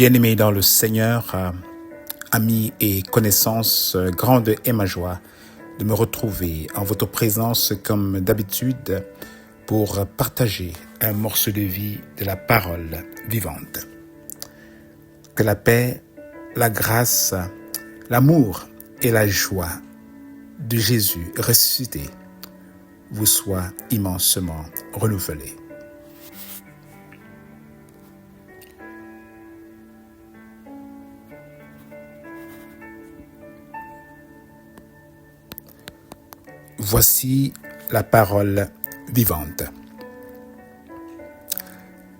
Bien-aimés dans le Seigneur, amis et connaissances, grande est ma joie de me retrouver en votre présence comme d'habitude pour partager un morceau de vie de la parole vivante. Que la paix, la grâce, l'amour et la joie de Jésus ressuscité vous soient immensément renouvelés. Voici la parole vivante.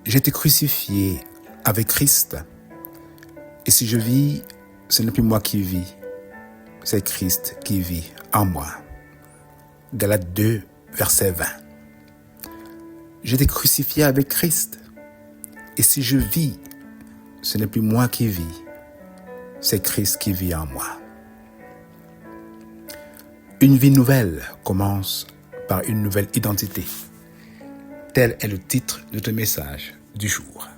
J'ai été crucifié avec Christ, et si je vis, ce n'est plus moi qui vis, c'est Christ qui vit en moi. Galates 2, verset 20. J'ai été crucifié avec Christ, et si je vis, ce n'est plus moi qui vis, c'est Christ qui vit en moi. Une vie nouvelle commence par une nouvelle identité. Tel est le titre de ton message du jour.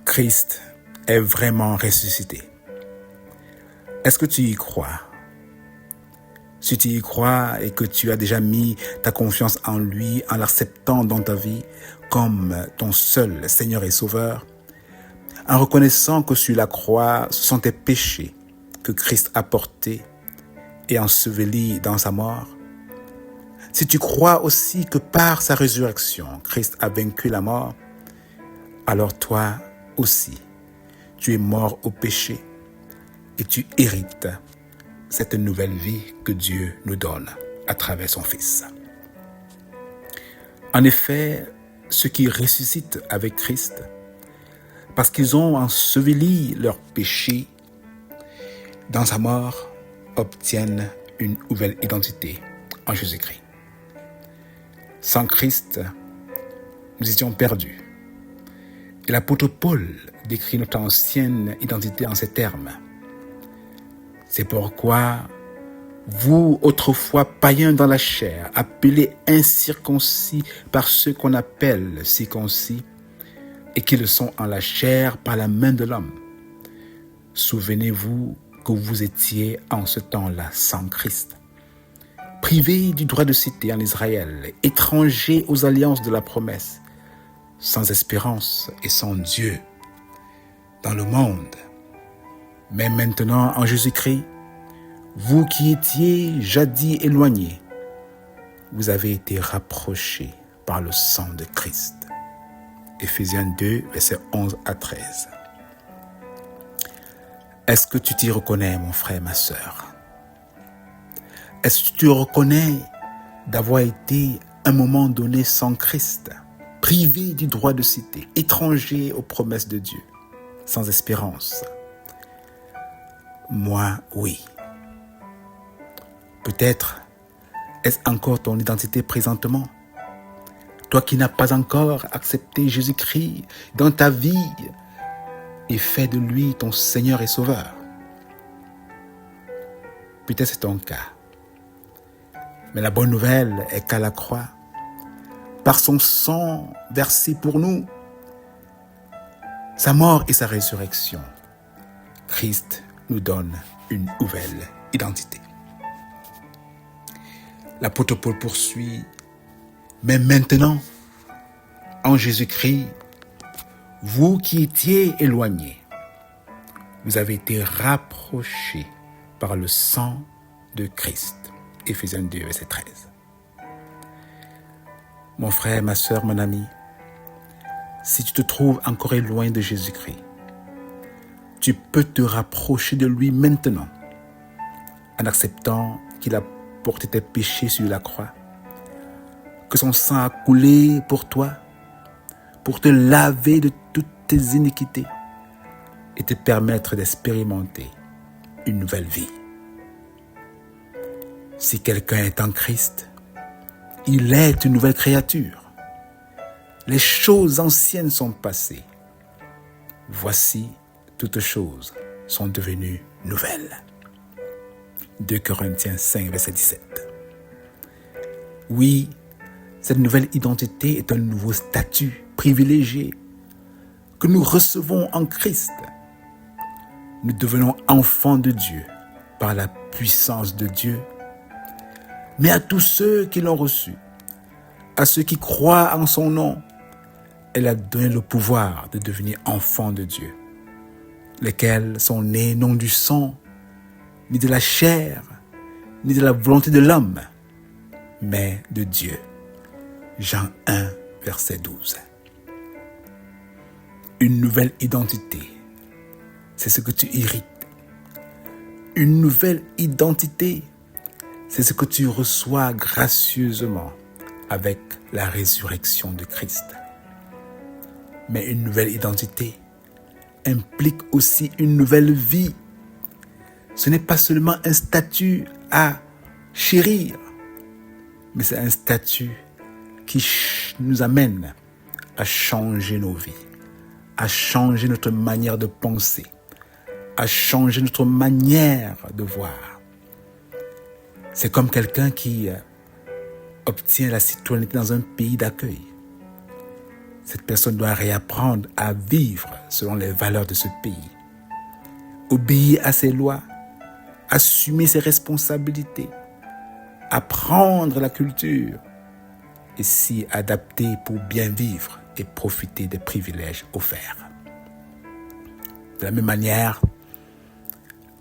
Christ est vraiment ressuscité. Est-ce que tu y crois? Si tu y crois et que tu as déjà mis ta confiance en lui en l'acceptant dans ta vie comme ton seul Seigneur et Sauveur, en reconnaissant que sur la croix, ce sont tes péchés que Christ a porté et enseveli dans sa mort, si tu crois aussi que par sa résurrection, Christ a vaincu la mort, alors toi aussi, tu es mort au péché et tu hérites cette nouvelle vie que Dieu nous donne à travers son Fils. En effet, ceux qui ressuscitent avec Christ, parce qu'ils ont enseveli leurs péchés dans sa mort, obtiennent une nouvelle identité en Jésus-Christ. Sans Christ, nous étions perdus. Et l'apôtre Paul décrit notre ancienne identité en ces termes. C'est pourquoi vous, autrefois païens dans la chair, appelés incirconcis par ceux qu'on appelle circoncis, et qui le sont en la chair par la main de l'homme, souvenez-vous que vous étiez en ce temps-là sans Christ, privés du droit de cité en Israël, étrangers aux alliances de la promesse, sans espérance et sans Dieu dans le monde. Mais maintenant, en Jésus-Christ, vous qui étiez jadis éloignés, vous avez été rapprochés par le sang de Christ. Éphésiens 2, versets 11 à 13. Est-ce que tu t'y reconnais, mon frère, ma sœur? Est-ce que tu te reconnais d'avoir été à un moment donné sans Christ, privé du droit de cité, étranger aux promesses de Dieu, sans espérance? Moi, oui. Peut-être est-ce encore ton identité présentement? Toi qui n'as pas encore accepté Jésus-Christ dans ta vie et fais de lui ton Seigneur et Sauveur. Peut-être c'est ton cas. Mais la bonne nouvelle est qu'à la croix, par son sang versé pour nous, sa mort et sa résurrection, Christ nous donne une nouvelle identité. L'apôtre Paul poursuit, mais maintenant, en Jésus-Christ, vous qui étiez éloignés, vous avez été rapprochés par le sang de Christ. Éphésiens 2, verset 13. Mon frère, ma sœur, mon ami, si tu te trouves encore loin de Jésus-Christ, tu peux te rapprocher de lui maintenant en acceptant qu'il a porté tes péchés sur la croix, que son sang a coulé pour toi, pour te laver de toutes tes iniquités et te permettre d'expérimenter une nouvelle vie. Si quelqu'un est en Christ, il est une nouvelle créature. Les choses anciennes sont passées. Voici, toutes choses sont devenues nouvelles. 2 Corinthiens 5, verset 17. Oui, cette nouvelle identité est un nouveau statut privilégiée que nous recevons en Christ, nous devenons enfants de Dieu par la puissance de Dieu. Mais à tous ceux qui l'ont reçu, à ceux qui croient en son nom, elle a donné le pouvoir de devenir enfants de Dieu, lesquels sont nés non du sang, ni de la chair, ni de la volonté de l'homme, mais de Dieu. Jean 1, verset 12. Une nouvelle identité, c'est ce que tu hérites. Une nouvelle identité, c'est ce que tu reçois gracieusement avec la résurrection de Christ. Mais une nouvelle identité implique aussi une nouvelle vie. Ce n'est pas seulement un statut à chérir, mais c'est un statut qui nous amène à changer nos vies, à changer notre manière de penser, à changer notre manière de voir. C'est comme quelqu'un qui obtient la citoyenneté dans un pays d'accueil. Cette personne doit réapprendre à vivre selon les valeurs de ce pays, obéir à ses lois, assumer ses responsabilités, apprendre la culture et s'y adapter pour bien vivre et profiter des privilèges offerts. De la même manière,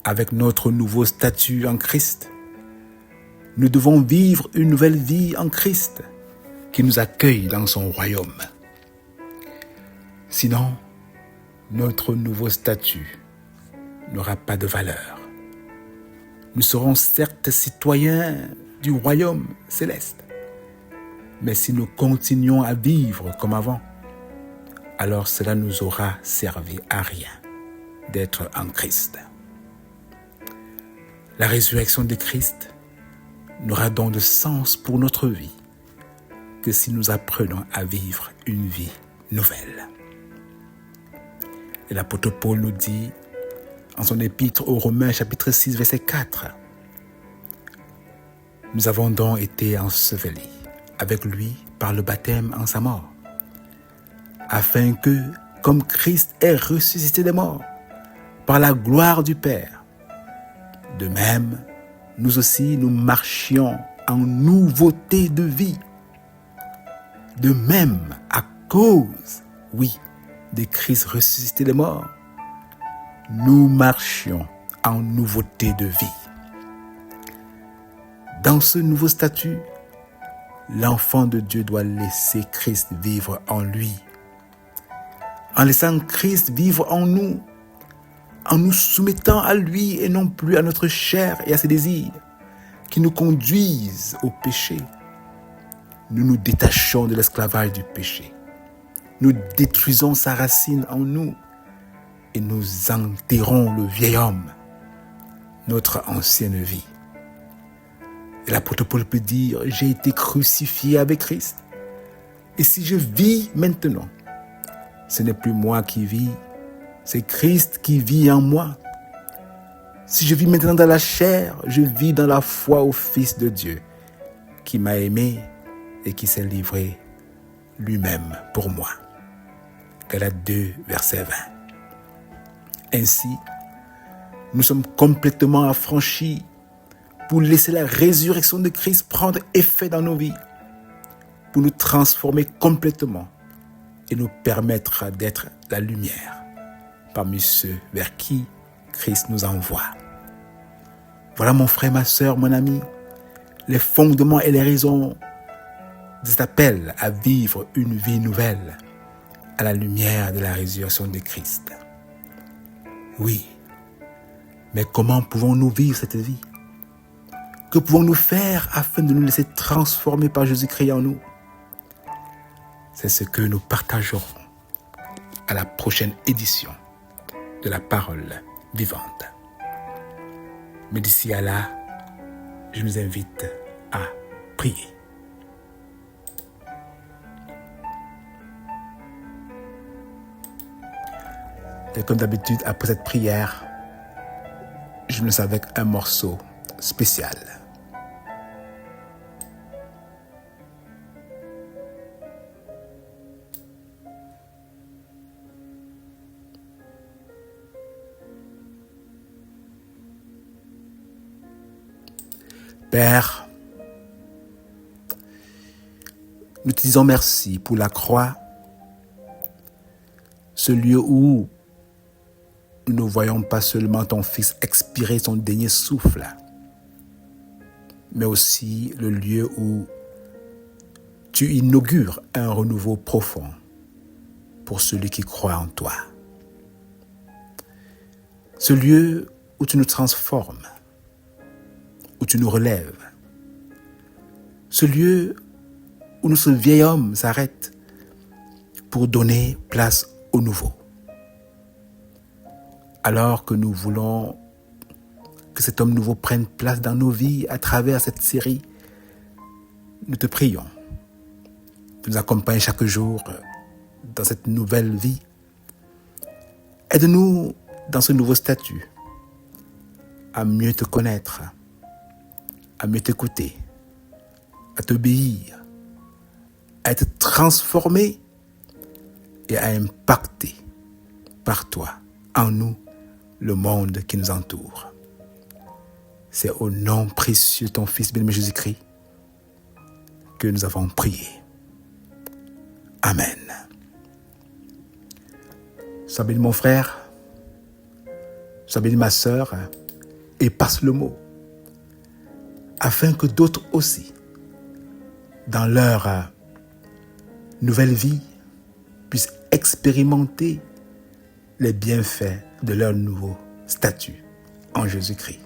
avec notre nouveau statut en Christ, nous devons vivre une nouvelle vie en Christ qui nous accueille dans son royaume. Sinon, notre nouveau statut n'aura pas de valeur. Nous serons certes citoyens du royaume céleste, mais si nous continuons à vivre comme avant, alors cela nous aura servi à rien d'être en Christ. La résurrection de Christ n'aura donc de sens pour notre vie que si nous apprenons à vivre une vie nouvelle. Et l'apôtre Paul nous dit, en son épître aux Romains, chapitre 6, verset 4, « Nous avons donc été ensevelis avec lui par le baptême en sa mort, afin que, comme Christ est ressuscité des morts, par la gloire du Père, de même, nous aussi, nous marchions en nouveauté de vie. De même, à cause, oui, de Christ ressuscité des morts, nous marchions en nouveauté de vie. Dans ce nouveau statut, l'enfant de Dieu doit laisser Christ vivre en lui. En laissant Christ vivre en nous soumettant à lui et non plus à notre chair et à ses désirs qui nous conduisent au péché, nous nous détachons de l'esclavage du péché. Nous détruisons sa racine en nous et nous enterrons le vieil homme, notre ancienne vie. Et l'apôtre Paul peut dire, j'ai été crucifié avec Christ. Et si je vis maintenant, ce n'est plus moi qui vis, c'est Christ qui vit en moi. Si je vis maintenant dans la chair, je vis dans la foi au Fils de Dieu, qui m'a aimé et qui s'est livré lui-même pour moi. Galates 2, verset 20. Ainsi, nous sommes complètement affranchis pour laisser la résurrection de Christ prendre effet dans nos vies, pour nous transformer complètement et nous permettre d'être la lumière parmi ceux vers qui Christ nous envoie. Voilà mon frère, ma sœur, mon ami, les fondements et les raisons de cet appel à vivre une vie nouvelle à la lumière de la résurrection de Christ. Oui, mais comment pouvons-nous vivre cette vie? Que pouvons-nous faire afin de nous laisser transformer par Jésus-Christ en nous? C'est ce que nous partagerons à la prochaine édition de la parole vivante. Mais d'ici à là, je nous invite à prier. Et comme d'habitude, après cette prière, je nous avec un morceau spécial. Père, nous te disons merci pour la croix, ce lieu où nous ne voyons pas seulement ton Fils expirer son dernier souffle, mais aussi le lieu où tu inaugures un renouveau profond pour celui qui croit en toi. Ce lieu où tu nous transformes, où tu nous relèves. Ce lieu où ce vieil homme s'arrête pour donner place au nouveau. Alors que nous voulons que cet homme nouveau prenne place dans nos vies à travers cette série, nous te prions de nous accompagner chaque jour dans cette nouvelle vie. Aide-nous dans ce nouveau statut à mieux te connaître, à mieux t'écouter, à t'obéir, à être transformé et à impacter par toi, en nous, le monde qui nous entoure. C'est au nom précieux de ton Fils bien-aimé Jésus-Christ que nous avons prié. Amen. Sois béni mon frère, sois béni ma sœur, et passe le mot, afin que d'autres aussi, dans leur nouvelle vie, puissent expérimenter les bienfaits de leur nouveau statut en Jésus-Christ.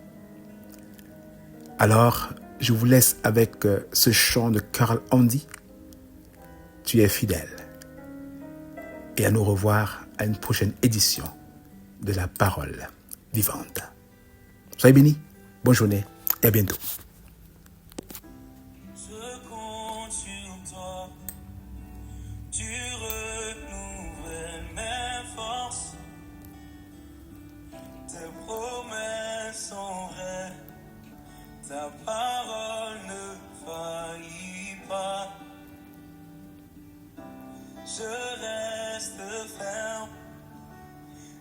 Alors, je vous laisse avec ce chant de Carl Handy, Tu es fidèle. Et à nous revoir à une prochaine édition de la Parole vivante. Soyez bénis, bonne journée et à bientôt. Je compte sur toi, tu renouvelles mes forces, tes promesses sont vraies, ta parole ne faillit pas. Je reste ferme,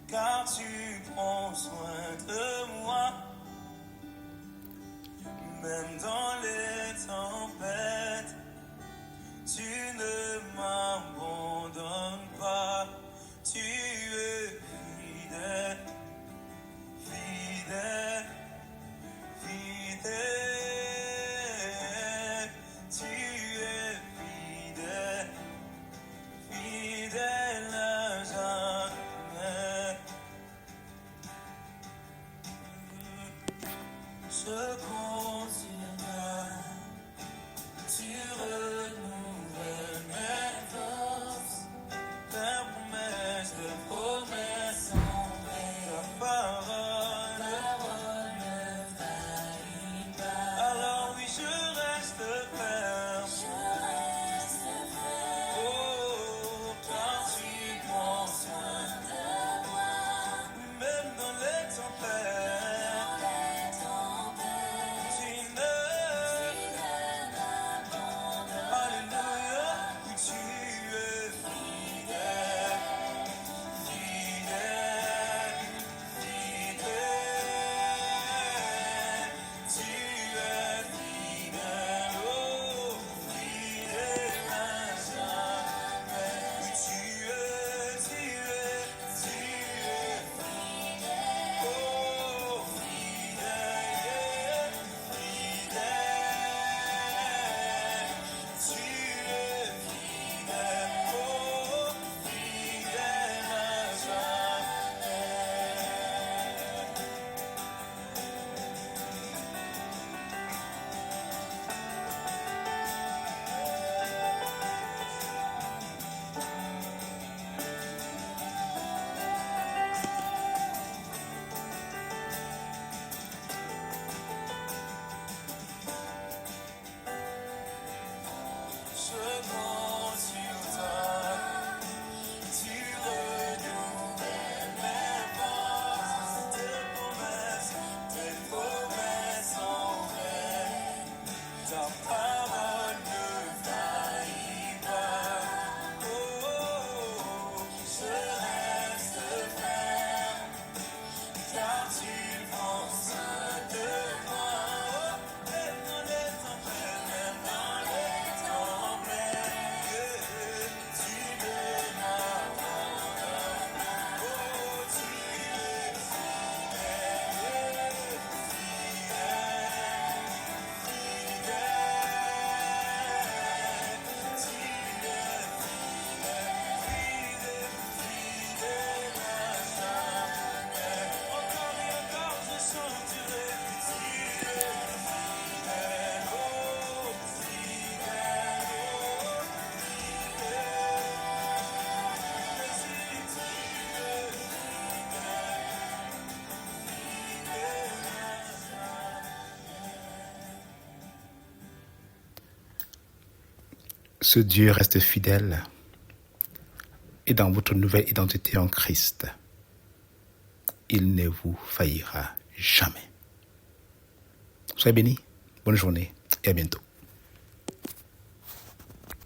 car tu prends soin de moi. Ce Dieu reste fidèle et dans votre nouvelle identité en Christ, il ne vous faillira jamais. Soyez bénis, bonne journée et à bientôt.